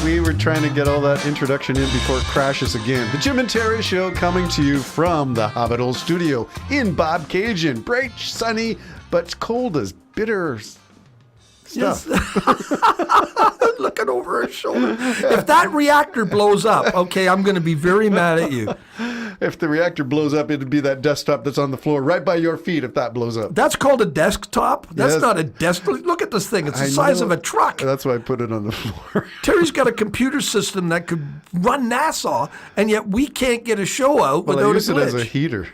We were trying to get all that introduction in before it crashes again. The Jim and Terry Show coming to you from the Hobbit Hole Studio in Bobcaygeon. Bright, sunny, but cold as bitter stuff. Yes. Looking over her shoulder. If that reactor blows up, okay, I'm going to be very mad at you. If the reactor blows up, it'd be that desktop that's on the floor right by your feet if that blows up. That's called a desktop? That's Yes. not a desk. Look at this thing. It's the I size know. of a truck. That's why I put it on the floor. Terry's got a computer system that could run NASA, and yet we can't get a show out Well, I without use a it as a glitch. heater.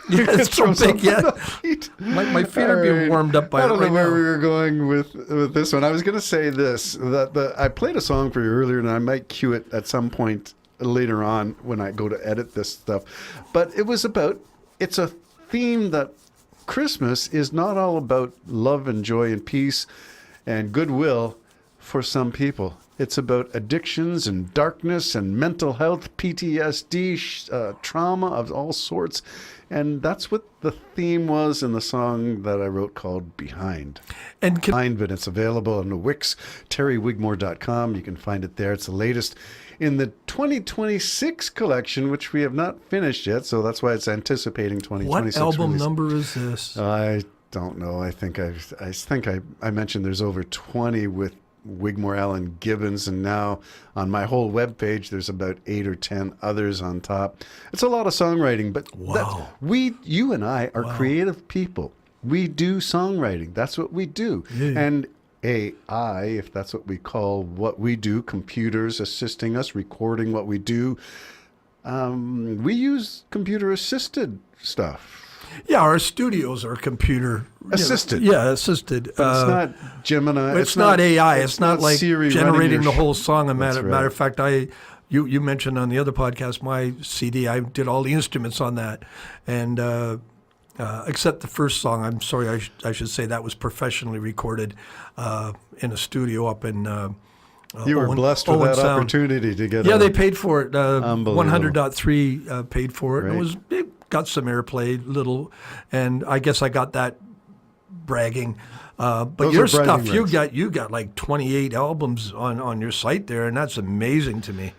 Yeah, it's so Throw big, something yeah. on the heat. My feet are being All right. warmed up by I it don't know right where now. we were going with this one. I was going to say this, that I played a song for you earlier, and I might cue it at some point later on when I go to edit this stuff. But it was about, it's a theme that Christmas is not all about love and joy and peace and goodwill for some people. It's about addictions and darkness and mental health, PTSD, trauma of all sorts. And that's what the theme was in the song that I wrote called Behind. And Behind, but it's available on the Wix, terrywigmore.com. You can find it there. It's the latest in the 2026 collection, which we have not finished yet. So that's why it's anticipating 2026. what album release. number is this? I don't know. I think I mentioned there's over 20 with Wigmore Allen Gibbons, and now on my whole webpage there's about 8 or 10 others on top. It's a lot of songwriting, but Wow. you and I are creative people. We do songwriting. That's what we do. Yeah. And AI, if that's what we call what we do, computers assisting us, recording what we do. We use computer-assisted stuff. Yeah, our studios are computer Assisted. assisted. It's not Gemini. It's not AI. It's not like Siri generating running the your whole song. That's Matter right. of fact, you mentioned on the other podcast my CD. I did all the instruments on that, and except the first song. I'm sorry, I should say that was professionally recorded in a studio up in. You were blessed with Owen that Sound. opportunity to get. Yeah, they paid for it. Unbelievable. 100.3 paid for it. Right. It got some airplay, little, and I guess I got that bragging. But Those your are bragging stuff, you rights. got like 28 albums on your site there, and that's amazing to me.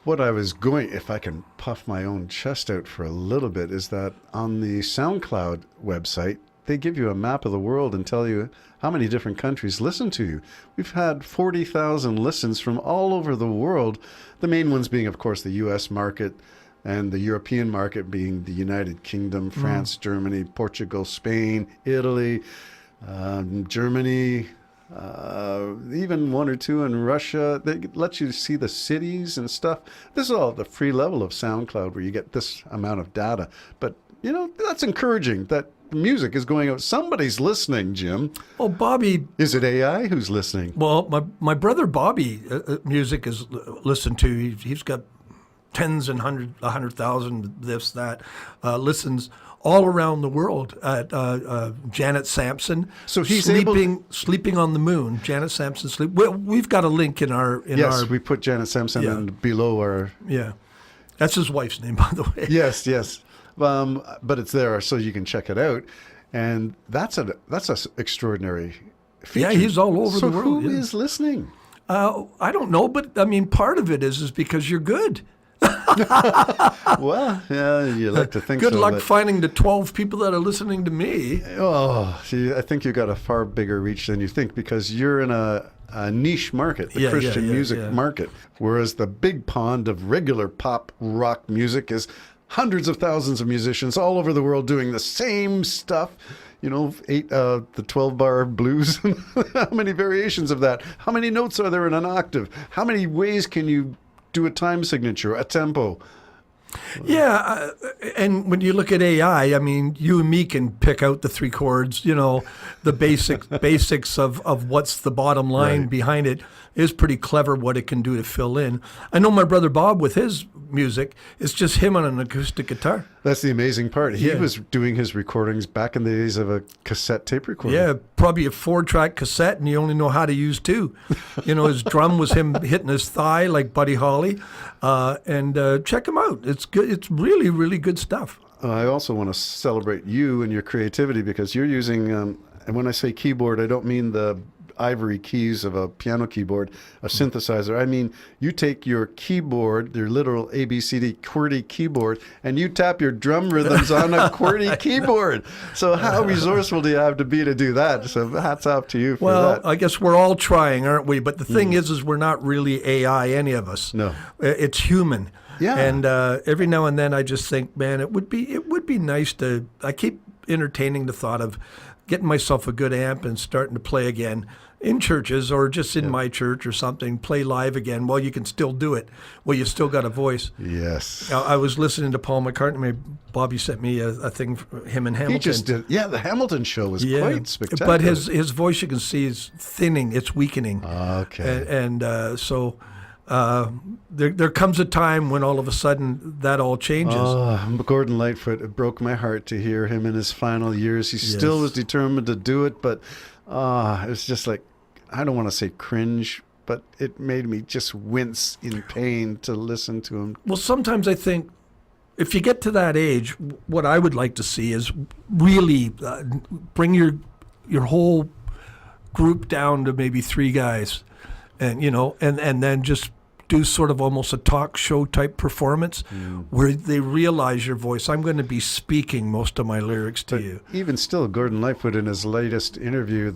What I was going, if I can puff my own chest out for a little bit, is that on the SoundCloud website, they give you a map of the world and tell you how many different countries listen to you. We've had 40,000 listens from all over the world. The main ones being, of course, the U.S. market and the European market being the United Kingdom, France, Germany, Portugal, Spain, Italy, Germany, even one or two in Russia. They let you see the cities and stuff. This is all at the free level of SoundCloud where you get this amount of data. But, that's encouraging that music is going out. Somebody's listening, Jim. Oh, Bobby. Is it AI who's listening? Well, my brother Bobby, music is listened to. He's got tens and 100,000 this that listens all around the world at Janet Sampson. So he's able sleeping on the moon. Janet Sampson sleep. We've got a link in our Yes, we put Janet Sampson Yeah. in below our. yeah. That's his wife's name, by the way. Yes. But it's there, so you can check it out, and that's a extraordinary feature. Yeah, he's all over so the world. Who yeah. is listening? I don't know, but I mean, part of it is because you're good. Well, yeah, you like to think Good so. luck but- finding the 12 people that are listening to me. Oh, see, I think you got a far bigger reach than you think because you're in a niche market, the Yeah, Christian yeah, music yeah. market, whereas the big pond of regular pop rock music is hundreds of thousands of musicians all over the world doing the same stuff. The 12-bar blues. How many variations of that? How many notes are there in an octave? How many ways can you do a time signature, a tempo? Yeah, and when you look at AI, I mean, you and me can pick out the three chords. The basics of what's the bottom line Right. behind it is pretty clever. What it can do to fill in. I know my brother Bob with his music. It's just him on an acoustic guitar. That's the amazing part. He Yeah. was doing his recordings back in the days of a cassette tape recorder. Yeah, probably a 4-track cassette, and you only know how to use 2. His drum was him hitting his thigh like Buddy Holly, and check him out. It's good. It's really, really good stuff. I also want to celebrate you and your creativity because you're using and when I say keyboard, I don't mean the ivory keys of a piano keyboard, a synthesizer. I mean, you take your keyboard, your literal ABCD QWERTY keyboard, and you tap your drum rhythms on a QWERTY keyboard. So how resourceful do you have to be to do that? So hats off to you for Well, that. I guess we're all trying, aren't we? But the thing is we're not really AI, any of us. No. It's human. Yeah. And every now and then I just think, man, it would be nice to. I keep entertaining the thought of getting myself a good amp and starting to play again in churches or just in my church or something, play live again. Well, you can still do it. Well, you still got a voice. Yes. I was listening to Paul McCartney. Bobby sent me a thing for him and Hamilton. He just did. Yeah, the Hamilton show was quite spectacular. But his voice, you can see, is thinning. It's weakening. Okay. And so there comes a time when all of a sudden that all changes. Gordon Lightfoot, it broke my heart to hear him in his final years. He still was determined to do it, but it's just like, I don't want to say cringe, but it made me just wince in pain to listen to him. Well, sometimes I think if you get to that age, what I would like to see is really bring your whole group down to maybe 3 guys, and and then just do sort of almost a talk show type performance where they realize your voice. I'm going to be speaking most of my lyrics to you. Even still, Gordon Lightfoot in his latest interview,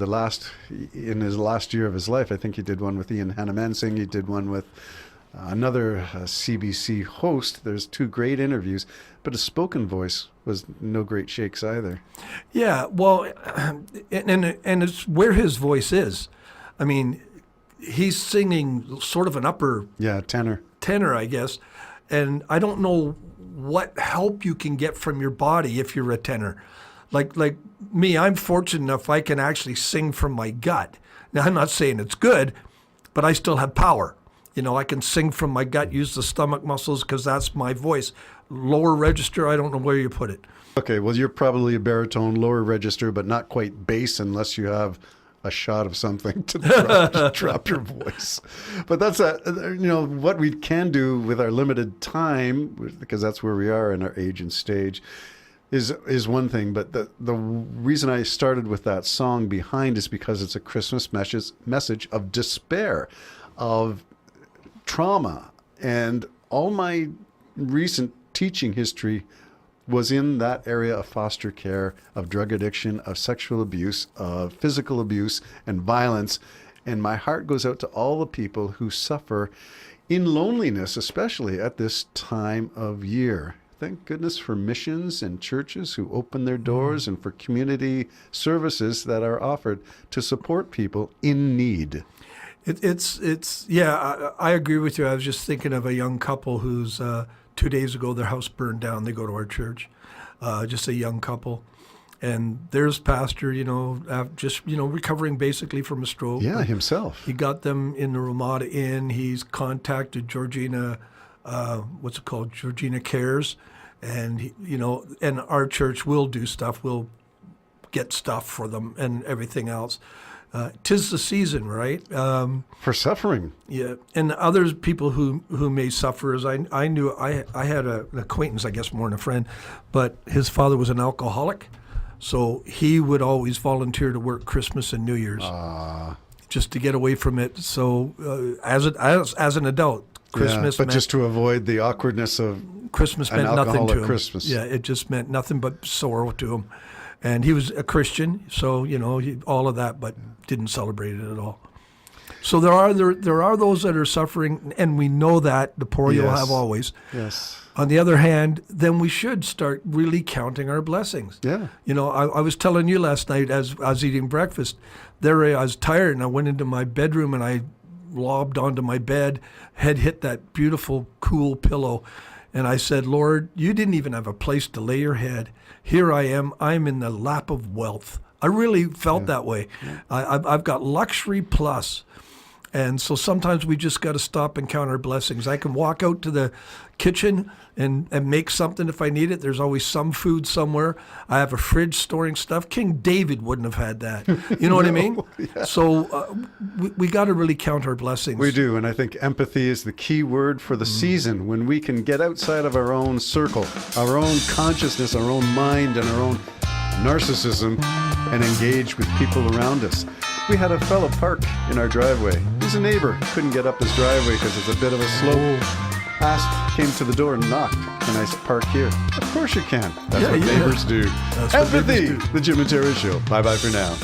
in his last year of his life, I think he did one with Ian Hannamansing, he did one with another CBC host. There's 2 great interviews, but his spoken voice was no great shakes either. Yeah, well, and it's where his voice is. I mean, he's singing sort of an upper tenor, I guess. And I don't know what help you can get from your body if you're a tenor. Like me, I'm fortunate enough I can actually sing from my gut. Now, I'm not saying it's good, but I still have power. I can sing from my gut, use the stomach muscles because that's my voice. Lower register, I don't know where you put it. Okay, well, you're probably a baritone, lower register, but not quite bass unless you have a shot of something to drop your voice. But that's what we can do with our limited time, because that's where we are in our age and stage, is one thing. But the reason I started with that song behind is because it's a Christmas message of despair, of trauma, and all my recent teaching history was in that area of foster care, of drug addiction, of sexual abuse, of physical abuse and violence. And my heart goes out to all the people who suffer in loneliness, especially at this time of year. Thank goodness for missions and churches who open their doors and for community services that are offered to support people in need. I agree with you. I was just thinking of a young couple who's 2 days ago, their house burned down. They go to our church, just a young couple. And there's pastor, recovering basically from a stroke. Yeah, himself. He got them in the Ramada Inn. He's contacted Georgina, Georgina Cares. And, and our church will do stuff. We'll get stuff for them and everything else. 'Tis the season, right? For suffering. Yeah, and other people who may suffer, as I knew, I had an acquaintance, I guess more than a friend, but his father was an alcoholic, so he would always volunteer to work Christmas and New Year's just to get away from it. So as an adult, Christmas, but just to avoid the awkwardness of Christmas meant nothing to him. Christmas. Yeah, it just meant nothing but sorrow to him. And he was a Christian, so all of that, but didn't celebrate it at all. So there are those that are suffering, and we know that the poor you'll have always. Yes. On the other hand, then we should start really counting our blessings. Yeah. I was telling you last night as I was eating breakfast, I was tired, and I went into my bedroom and I lobbed onto my bed, head hit that beautiful, cool pillow. And I said, Lord, you didn't even have a place to lay your head. Here I am. I'm in the lap of wealth. I really felt that way. Yeah. I've got luxury plus. And so sometimes we just got to stop and count our blessings. I can walk out to the kitchen and make something if I need it. There's always some food somewhere. I have a fridge storing stuff. King David wouldn't have had that. You know what I mean? Yeah. So we got to really count our blessings. We do. And I think empathy is the key word for the season, when we can get outside of our own circle, our own consciousness, our own mind, and our own narcissism, and engage with people around us. We had a fellow park in our driveway. He's a neighbor. Couldn't get up his driveway because it's a bit of a slope. Asked, came to the door and knocked. Can I park here? Of course you can. That's what neighbors do. That's what Empathy, neighbors do. the Jim and Terry Show. Bye-bye for now.